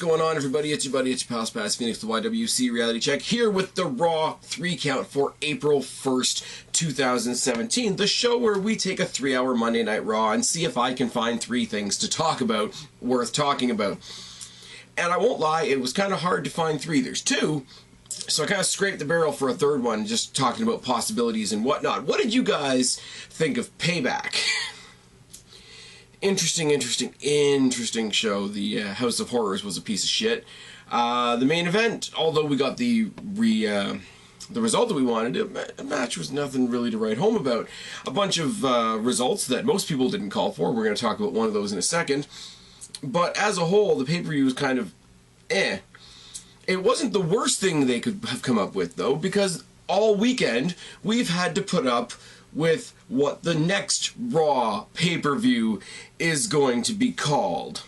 going on, everybody? It's your buddy, it's your pal, Spaz Phoenix, the YWC Reality Check, here with the Raw 3 count for April 1st, 2017, the show where we take a 3-hour Monday Night Raw and see if I can find 3 things to talk about, worth talking about. And I won't lie, it was kind of hard to find 3. There's 2, so I kind of scraped the barrel for a 3rd one, just talking about possibilities and whatnot. What did you guys think of Payback? Interesting show. The House of Horrors was a piece of shit. The main event, although we got the result that we wanted, the match was nothing really to write home about. A bunch of results that most people didn't call for. We're going to talk about one of those in a second. But as a whole, the pay-per-view was kind of eh. It wasn't the worst thing they could have come up with, though, because all weekend we've had to put up with what the next Raw pay-per-view is going to be called.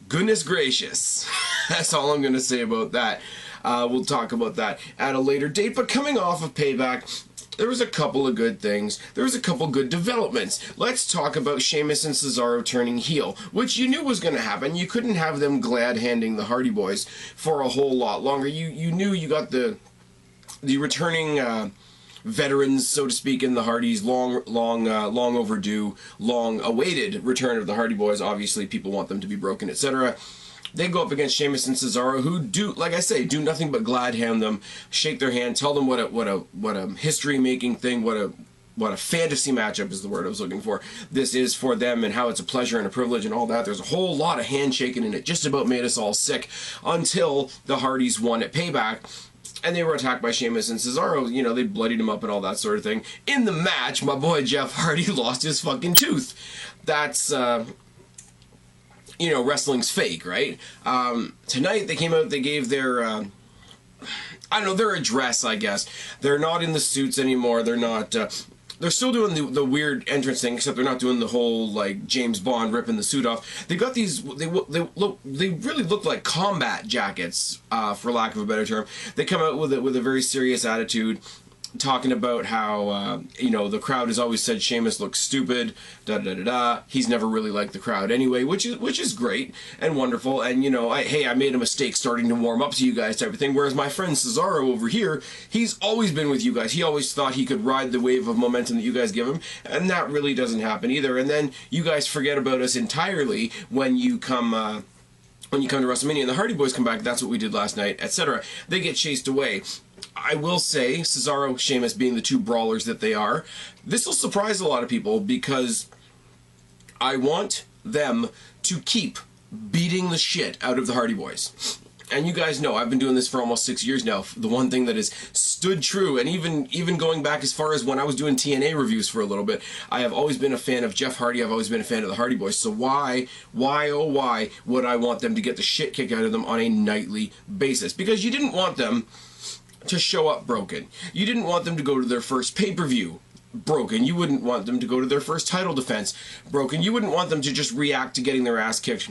Goodness gracious. That's all I'm going to say about that. We'll talk about that at a later date. But coming off of Payback, there was a couple of good things. There was a couple good developments. Let's talk about Sheamus and Cesaro turning heel, which you knew was going to happen. You couldn't have them glad-handing the Hardy Boys for a whole lot longer. You knew you got the returning veterans, so to speak, in the Hardys, long overdue, long awaited return of the Hardy Boys. Obviously, people want them to be broken, etc. They go up against Sheamus and Cesaro, who do, like I say, do nothing but glad hand them, shake their hand, tell them what a history-making thing, what a fantasy matchup is the word I was looking for. This is for them, and how it's a pleasure and a privilege and all that. There's a whole lot of handshaking, and it just about made us all sick until the Hardys won at Payback. And they were attacked by Sheamus and Cesaro. You know, they bloodied him up and all that sort of thing. In the match, my boy Jeff Hardy lost his fucking tooth. That's, you know, wrestling's fake, right? Tonight they came out, they gave their, I don't know, their address, I guess. They're not in the suits anymore. They're not, they're still doing the weird entrance thing, except they're not doing the whole, like, James Bond ripping the suit off. They've got these, they really look like combat jackets, for lack of a better term. They come out with a very serious attitude, talking about how, you know, the crowd has always said Sheamus looks stupid, da-da-da-da. He's never really liked the crowd anyway, which is great and wonderful. And, you know, hey, I made a mistake starting to warm up to you guys type of thing. Whereas my friend Cesaro over here, he's always been with you guys. He always thought he could ride the wave of momentum that you guys give him, and that really doesn't happen either. And then you guys forget about us entirely when you come to WrestleMania and the Hardy Boys come back. That's what we did last night, etc. They get chased away. I will say, Cesaro, Sheamus being the 2 brawlers that they are, this will surprise a lot of people because I want them to keep beating the shit out of the Hardy Boys. And you guys know, I've been doing this for almost 6 years now. The one thing that has stood true, and even going back as far as when I was doing TNA reviews for a little bit, I have always been a fan of Jeff Hardy. I've always been a fan of the Hardy Boys. So why, oh why would I want them to get the shit kicked out of them on a nightly basis? Because you didn't want them to show up broken. You didn't want them to go to their first pay-per-view broken. You wouldn't want them to go to their first title defense broken. You wouldn't want them to just react to getting their ass kicked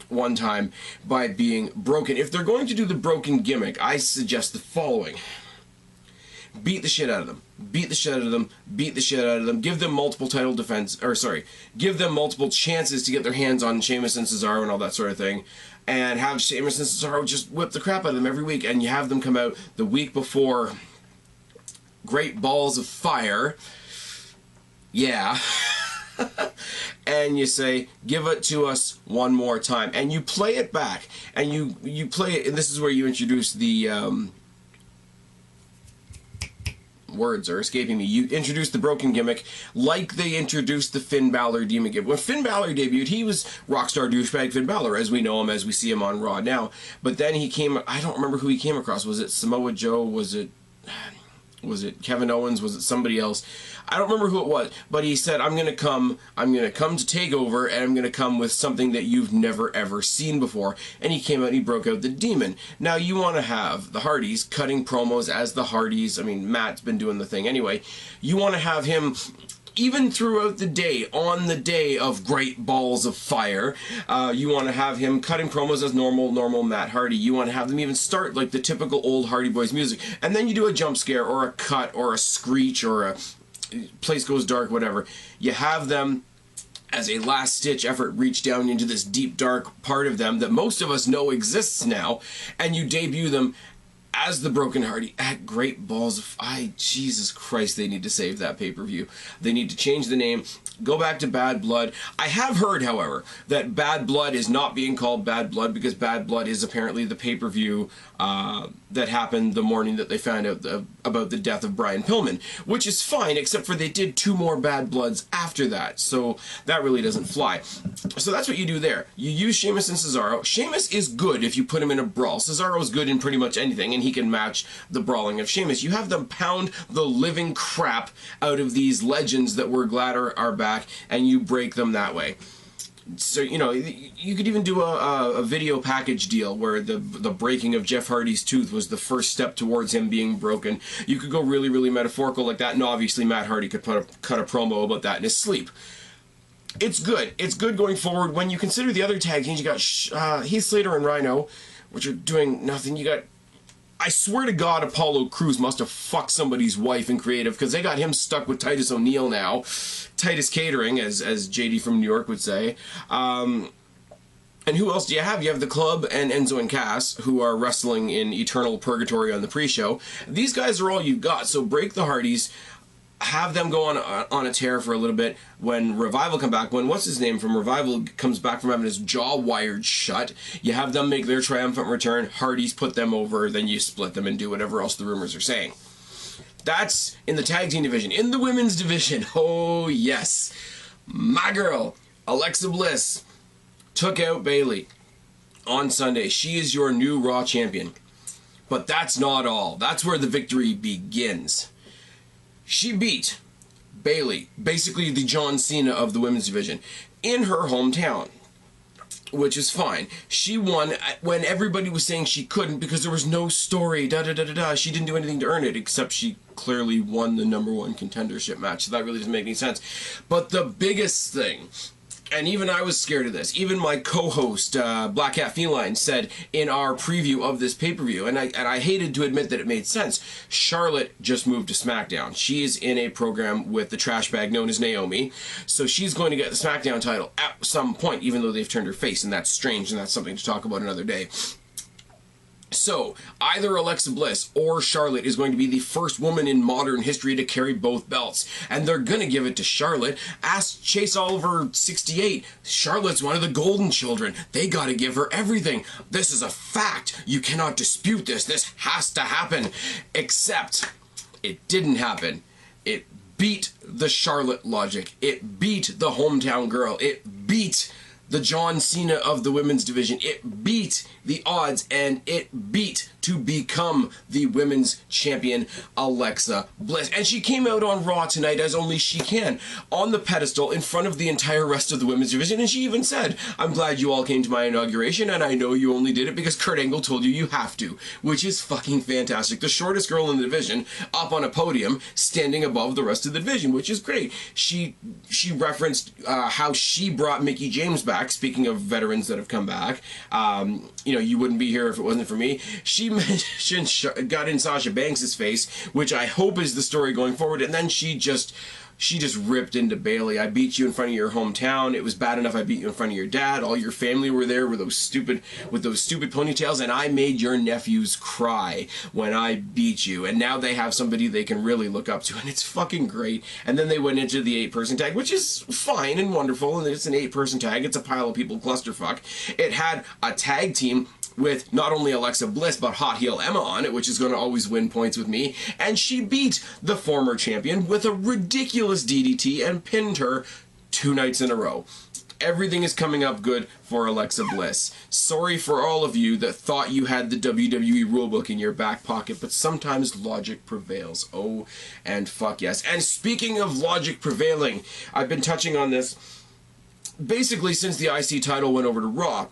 one time by being broken. If they're going to do the broken gimmick, I suggest the following. Beat the shit out of them. Beat the shit out of them. Beat the shit out of them. Give them multiple title defense, or sorry, give them multiple chances to get their hands on Sheamus and Cesaro and all that sort of thing. And have Sheamus and Cesaro just whip the crap out of them every week, and you have them come out the week before Great Balls of Fire. Yeah. And you say, give it to us one more time. And you play it back. And you play it, and this is where you introduce the, words are escaping me. You introduced the broken gimmick like they introduced the Finn Balor demon gimmick. When Finn Balor debuted, he was Rockstar douchebag Finn Balor, as we know him, as we see him on Raw now. But then he came, I don't remember who he came across. Was it Samoa Joe? Was it Kevin Owens? Was it somebody else? I don't remember who it was, but he said, I'm going to come to take over, and I'm going to come with something that you've never ever seen before. And he came out and he broke out the demon. Now you want to have the Hardys cutting promos as the Hardys. I mean, Matt's been doing the thing anyway. You want to have him even throughout the day, on the day of Great Balls of Fire, you want to have him cutting promos as normal Matt Hardy. You want to have them even start like the typical old Hardy Boys music. And then you do a jump scare or a cut or a screech or a place goes dark, whatever. You have them as a last-ditch effort, reach down into this deep, dark part of them that most of us know exists now, and you debut them as the Broken Hardy at Great Balls of... Jesus Christ, they need to save that pay-per-view. They need to change the name, go back to Bad Blood. I have heard, however, that Bad Blood is not being called Bad Blood because Bad Blood is apparently the pay-per-view that happened the morning that they found out about the death of Brian Pillman, which is fine, except for they did 2 more Bad Bloods after that, so that really doesn't fly. So that's what you do there. You use Sheamus and Cesaro. Sheamus is good if you put him in a brawl. Cesaro's good in pretty much anything, and he can match the brawling of Sheamus. You have them pound the living crap out of these legends that we're glad are back, and you break them that way. So, you know, you could even do a video package deal where the breaking of Jeff Hardy's tooth was the first step towards him being broken. You could go really, really metaphorical like that, and obviously Matt Hardy could cut a promo about that in his sleep. It's good. It's good going forward. When you consider the other tag teams, you got Heath Slater and Rhino, which are doing nothing. You got... I swear to God, Apollo Crews must have fucked somebody's wife in creative, because they got him stuck with Titus O'Neil now. Titus Catering, as JD from New York would say. And who else do you have? You have the Club and Enzo and Cass, who are wrestling in Eternal Purgatory on the pre-show. These guys are all you've got, so break the Hardys. Have them go on a tear for a little bit. When Revival come back, when what's-his-name from Revival comes back from having his jaw wired shut, you have them make their triumphant return, Hardys put them over, then you split them and do whatever else the rumors are saying. That's in the tag team division. In the women's division, oh yes, my girl, Alexa Bliss, took out Bayley on Sunday. She is your new Raw champion. But that's not all. That's where the victory begins. She beat Bayley, basically the John Cena of the women's division, in her hometown, which is fine. She won when everybody was saying she couldn't because there was no story, da-da-da-da-da. She didn't do anything to earn it, except she clearly won the #1 contendership match, so that really doesn't make any sense. But the biggest thing... And even I was scared of this. Even my co-host, Black Cat Feline, said in our preview of this pay-per-view, and I hated to admit that it made sense, Charlotte just moved to SmackDown. She is in a program with the trash bag known as Naomi, so she's going to get the SmackDown title at some point, even though they've turned her face, and that's strange, and that's something to talk about another day. So, either Alexa Bliss or Charlotte is going to be the first woman in modern history to carry both belts. And they're going to give it to Charlotte. Ask Chase Oliver 68. Charlotte's one of the golden children. They got to give her everything. This is a fact. You cannot dispute this. This has to happen. Except, it didn't happen. It beat the Charlotte logic. It beat the hometown girl. It beat the John Cena of the women's division. It beat the odds, and it beat to become the women's champion, Alexa Bliss. And she came out on Raw tonight, as only she can, on the pedestal in front of the entire rest of the women's division, and she even said, "I'm glad you all came to my inauguration, and I know you only did it because Kurt Angle told you you have to," which is fucking fantastic. The shortest girl in the division up on a podium, standing above the rest of the division, which is great. She referenced how she brought Mickie James back, speaking of veterans that have come back. You know, you wouldn't be here if it wasn't for me. She mentioned, got in Sasha Banks' face, which I hope is the story going forward, and then she just ripped into Bayley. "I beat you in front of your hometown. It was bad enough I beat you in front of your dad. All your family were there with those stupid ponytails, and I made your nephews cry when I beat you. And now they have somebody they can really look up to, and it's fucking great." And then they went into the 8-person tag, which is fine and wonderful, and it's an 8-person tag. It's a pile of people clusterfuck. It had a tag team with not only Alexa Bliss, but Hot Heel Emma on it, which is going to always win points with me. And she beat the former champion with a ridiculous DDT and pinned her 2 nights in a row. Everything is coming up good for Alexa Bliss. Sorry for all of you that thought you had the WWE rulebook in your back pocket, but sometimes logic prevails. Oh, and fuck yes. And speaking of logic prevailing, I've been touching on this basically since the IC title went over to Raw.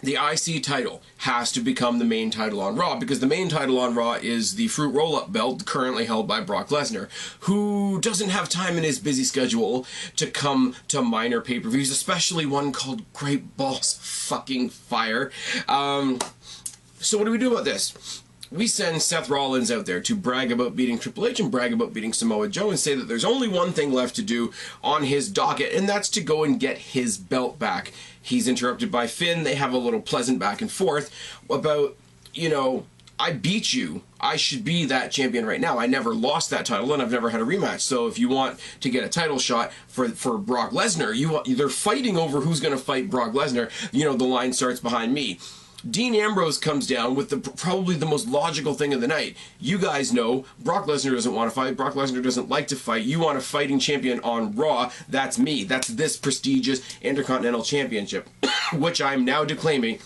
The IC title has to become the main title on Raw, because the main title on Raw is the Fruit Roll-Up belt currently held by Brock Lesnar, who doesn't have time in his busy schedule to come to minor pay-per-views, especially one called Great Balls Fucking Fire. So what do we do about this? we send Seth Rollins out there to brag about beating Triple H and brag about beating Samoa Joe and say that there's only one thing left to do on his docket, and that's to go and get his belt back. He's interrupted by Finn. They have a little pleasant back and forth about, you know, I beat you. I should be that champion right now. I never lost that title, and I've never had a rematch. So if you want to get a title shot for Brock Lesnar, they're fighting over who's going to fight Brock Lesnar. You know, the line starts behind me. Dean Ambrose comes down with probably the most logical thing of the night. You guys know Brock Lesnar doesn't want to fight. Brock Lesnar doesn't like to fight. You want a fighting champion on Raw. That's me. That's this prestigious Intercontinental Championship, which I'm now proclaiming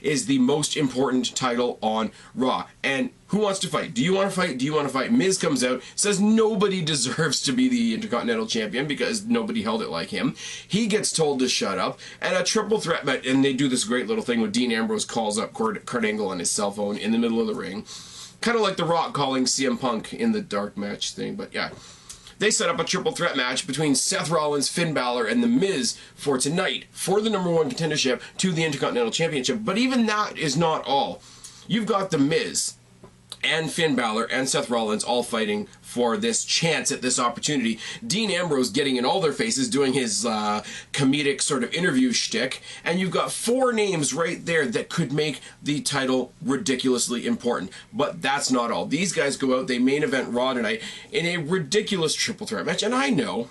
is the most important title on Raw. And who wants to fight? Do you want to fight? Do you want to fight? Miz comes out, says nobody deserves to be the Intercontinental Champion because nobody held it like him. He gets told to shut up, and a triple threat match, and they do this great little thing where Dean Ambrose calls up Kurt Angle on his cell phone in the middle of the ring. Kind of like The Rock calling CM Punk in the dark match thing, but yeah. They set up a triple threat match between Seth Rollins, Finn Balor, and The Miz for tonight, for the #1 contendership to the Intercontinental Championship. But even that is not all. You've got The Miz and Finn Balor and Seth Rollins all fighting for this chance at this opportunity. Dean Ambrose getting in all their faces, doing his comedic sort of interview shtick, and you've got 4 names right there that could make the title ridiculously important. But that's not all. These guys go out, they main event Raw tonight in a ridiculous triple threat match, and I know,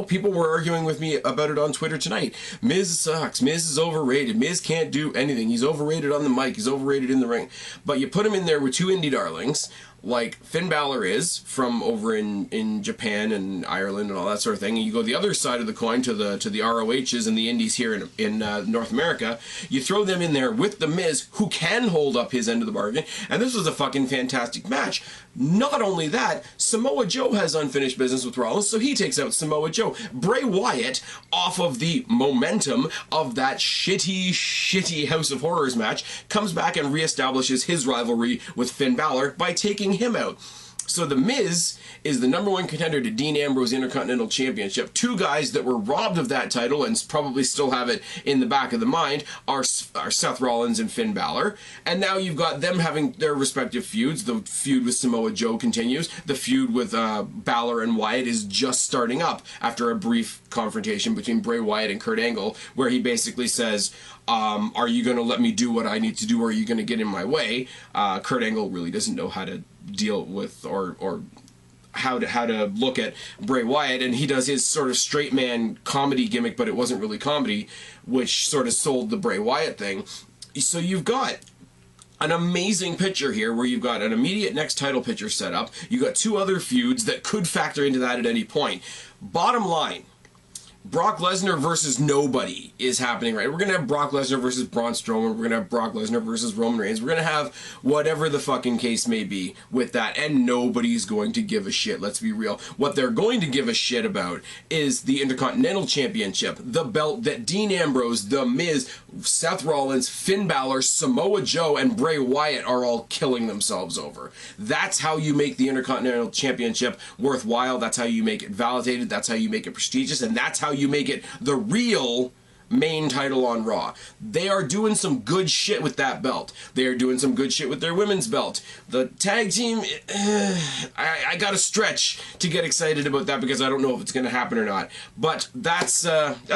people were arguing with me about it on Twitter tonight. Miz sucks. Miz is overrated. Miz can't do anything. He's overrated on the mic. He's overrated in the ring. But you put him in there with 2 indie darlings, like Finn Balor is from over in Japan and Ireland and all that sort of thing, and you go the other side of the coin to the ROHs and the indies here in North America. You throw them in there with The Miz, who can hold up his end of the bargain, and this was a fucking fantastic match. Not only that, Samoa Joe has unfinished business with Rollins, so he takes out Samoa Joe. Bray Wyatt, off of the momentum of that shitty House of Horrors match, comes back and reestablishes his rivalry with Finn Balor by taking him out. So The Miz is the #1 contender to Dean Ambrose Intercontinental Championship. 2 guys that were robbed of that title and probably still have it in the back of the mind are Seth Rollins and Finn Balor. And now you've got them having their respective feuds. The feud with Samoa Joe continues. The feud with Balor and Wyatt is just starting up after a brief confrontation between Bray Wyatt and Kurt Angle, where he basically says, are you going to let me do what I need to do, or are you going to get in my way? Kurt Angle really doesn't know how to deal with or how to look at Bray Wyatt, and he does his sort of straight man comedy gimmick, but it wasn't really comedy, which sort of sold the Bray Wyatt thing. So you've got an amazing picture here where you've got an immediate next title picture set up. You've got 2 other feuds that could factor into that at any point. Bottom line, Brock Lesnar versus nobody is happening, right? We're going to have Brock Lesnar versus Braun Strowman. We're going to have Brock Lesnar versus Roman Reigns. We're going to have whatever the fucking case may be with that, and nobody's going to give a shit. Let's be real. What they're going to give a shit about is the Intercontinental Championship, the belt that Dean Ambrose, The Miz, Seth Rollins, Finn Balor, Samoa Joe, and Bray Wyatt are all killing themselves over. That's how you make the Intercontinental Championship worthwhile. That's how you make it validated. That's how you make it prestigious, and that's how you make it the real main title on Raw. They are doing some good shit with that belt. They are doing some good shit with their women's belt. The tag team, I gotta stretch to get excited about that because I don't know if it's going to happen or not. But that's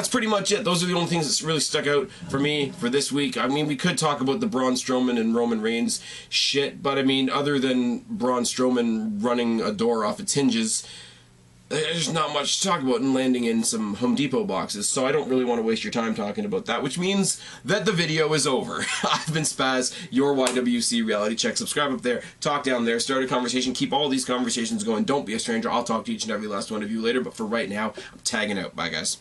pretty much it. Those are the only things that really stuck out for me for this week. I mean, we could talk about the Braun Strowman and Roman Reigns shit, but I mean, other than Braun Strowman running a door off its hinges, there's not much to talk about and landing in some Home Depot boxes, so I don't really want to waste your time talking about that, which means that the video is over. I've been Spaz, your YWC Reality Check. Subscribe up there, talk down there, start a conversation, keep all these conversations going. Don't be a stranger. I'll talk to each and every last one of you later, but for right now, I'm tagging out. Bye, guys.